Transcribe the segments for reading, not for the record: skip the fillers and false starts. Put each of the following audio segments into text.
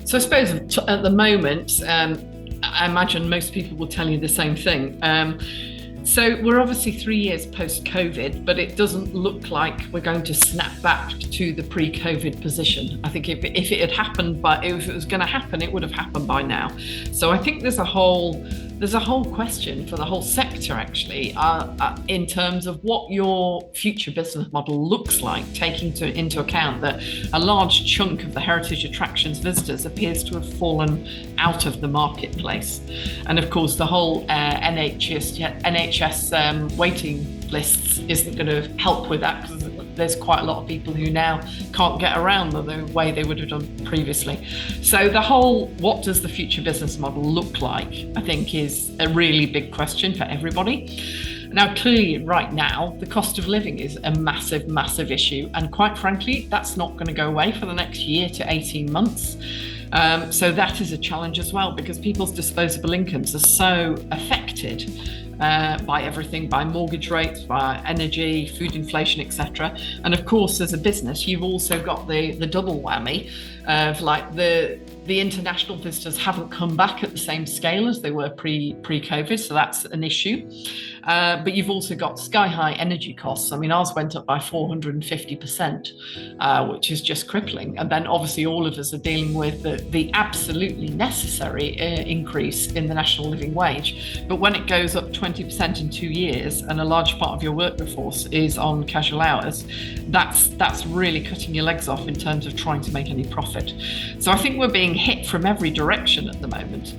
So I suppose at the moment, I imagine most people will tell you the same thing. So we're obviously 3 years post-COVID, but it doesn't look like we're going to snap back to the pre-COVID position. I think if it had happened, but if it was going to happen, it would have happened by now. So I think there's a whole question for the whole sector, actually, in terms of what your future business model looks like, taking into account that a large chunk of the heritage attractions visitors appears to have fallen out of the marketplace. And of course, the whole NHS waiting lists isn't going to help with that, because there's quite a lot of people who now can't get around the way they would have done previously. So the whole, what does the future business model look like, I think, is a really big question for everybody. Now, clearly, right now, the cost of living is a massive, massive issue. And quite frankly, that's not going to go away for the next year to 18 months. So that is a challenge as well, because people's disposable incomes are so affected by everything, by mortgage rates, by energy, food inflation, etc. And of course, as a business, you've also got the double whammy of like the international visitors haven't come back at the same scale as they were pre-COVID, so that's an issue. But you've also got sky-high energy costs. I mean, ours went up by 450%, which is just crippling. And then obviously all of us are dealing with the absolutely necessary increase in the national living wage. But when it goes up 20% in 2 years and a large part of your workforce is on casual hours, that's really cutting your legs off in terms of trying to make any profit. So I think we're being hit from every direction at the moment.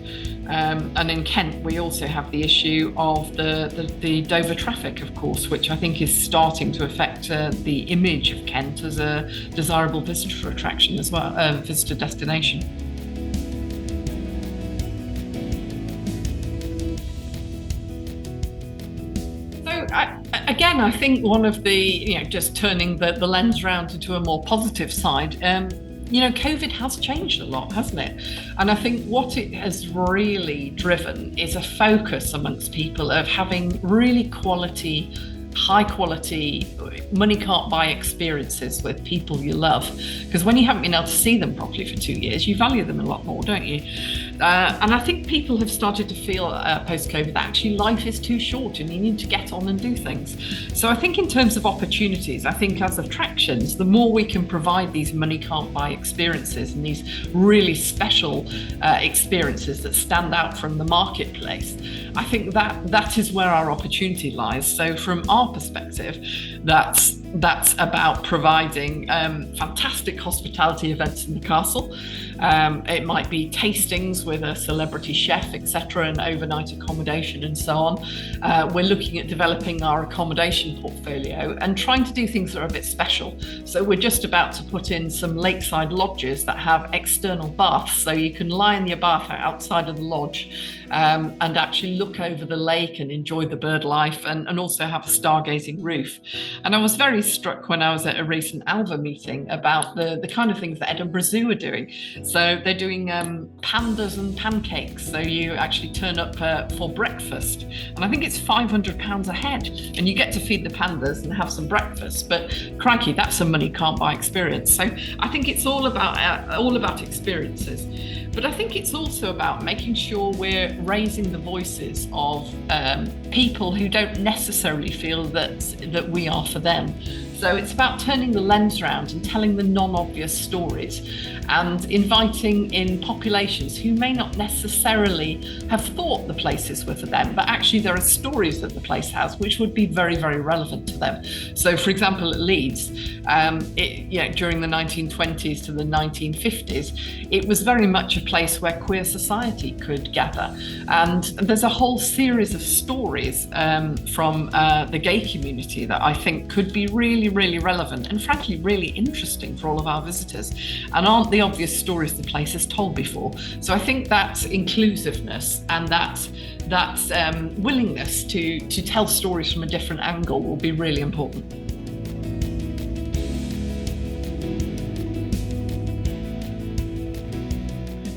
And in Kent, we also have the issue of the Dover traffic, of course, which I think is starting to affect the image of Kent as a desirable visitor attraction as well, visitor destination. So again, I think one of the, just turning the lens around into a more positive side, COVID has changed a lot, hasn't it? And I think what it has really driven is a focus amongst people of having really high quality, money can't buy experiences with people you love. Because when you haven't been able to see them properly for 2 years, you value them a lot more, don't you? And I think people have started to feel post-COVID that actually life is too short and you need to get on and do things. So I think in terms of opportunities, I think as attractions, the more we can provide these money can't buy experiences and these really special experiences that stand out from the marketplace, I think that is where our opportunity lies. So from our perspective, that's about providing fantastic hospitality events in the castle. It might be tastings with a celebrity chef, etc., and overnight accommodation and so on. We're looking at developing our accommodation portfolio and trying to do things that are a bit special. So we're just about to put in some lakeside lodges that have external baths, so you can lie in your bath outside of the lodge and actually look over the lake and enjoy the bird life, and also have a stargazing roof. And I was very struck when I was at a recent ALVA meeting about the kind of things that Edinburgh Zoo are doing. So they're doing pandas and pancakes. So you actually turn up for breakfast, and I think it's £500 a head, and you get to feed the pandas and have some breakfast. But crikey, that's a money can't buy experience. So I think it's all about experiences. But I think it's also about making sure we're raising the voices of people who don't necessarily feel that we are for them. So it's about turning the lens around and telling the non-obvious stories and inviting in populations who may not necessarily have thought the places were for them, but actually there are stories that the place has which would be very, very relevant to them. So for example, at Leeds, during the 1920s to the 1950s, it was very much a place where queer society could gather. And there's a whole series of stories from the gay community that I think could be really, really relevant and frankly really interesting for all of our visitors, and aren't the obvious stories the place has told before. So I think that inclusiveness and that willingness to tell stories from a different angle will be really important.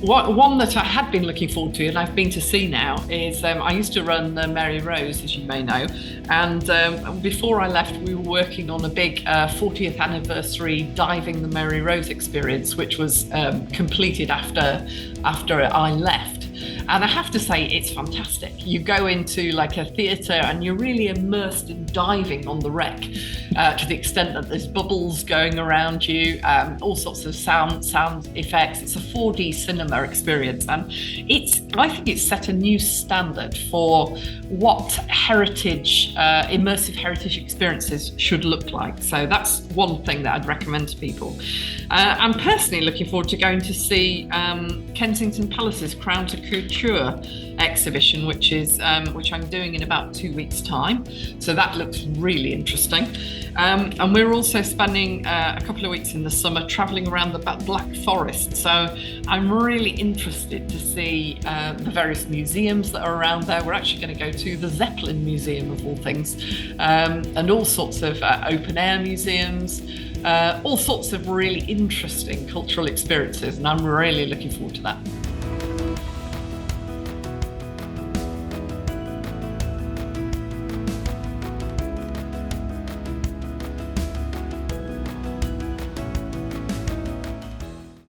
One that I had been looking forward to and I've been to see now is I used to run the Mary Rose, as you may know, and before I left, we were working on a big 40th anniversary Diving the Mary Rose experience, which was completed after I left. And I have to say, it's fantastic. You go into like a theatre and you're really immersed in diving on the wreck to the extent that there's bubbles going around you, all sorts of sound effects. It's a 4D cinema experience, and I think it's set a new standard for what immersive heritage experiences should look like. So that's one thing that I'd recommend to people. I'm personally looking forward to going to see Kensington Palace's Crown to Couture exhibition, which I'm doing in about 2 weeks' time. So that looks really interesting. And we're also spending a couple of weeks in the summer travelling around the Black Forest. So I'm really interested to see the various museums that are around there. We're actually going to go to the Zeppelin Museum, of all things, and all sorts of open air museums. All sorts of really interesting cultural experiences, and I'm really looking forward to that.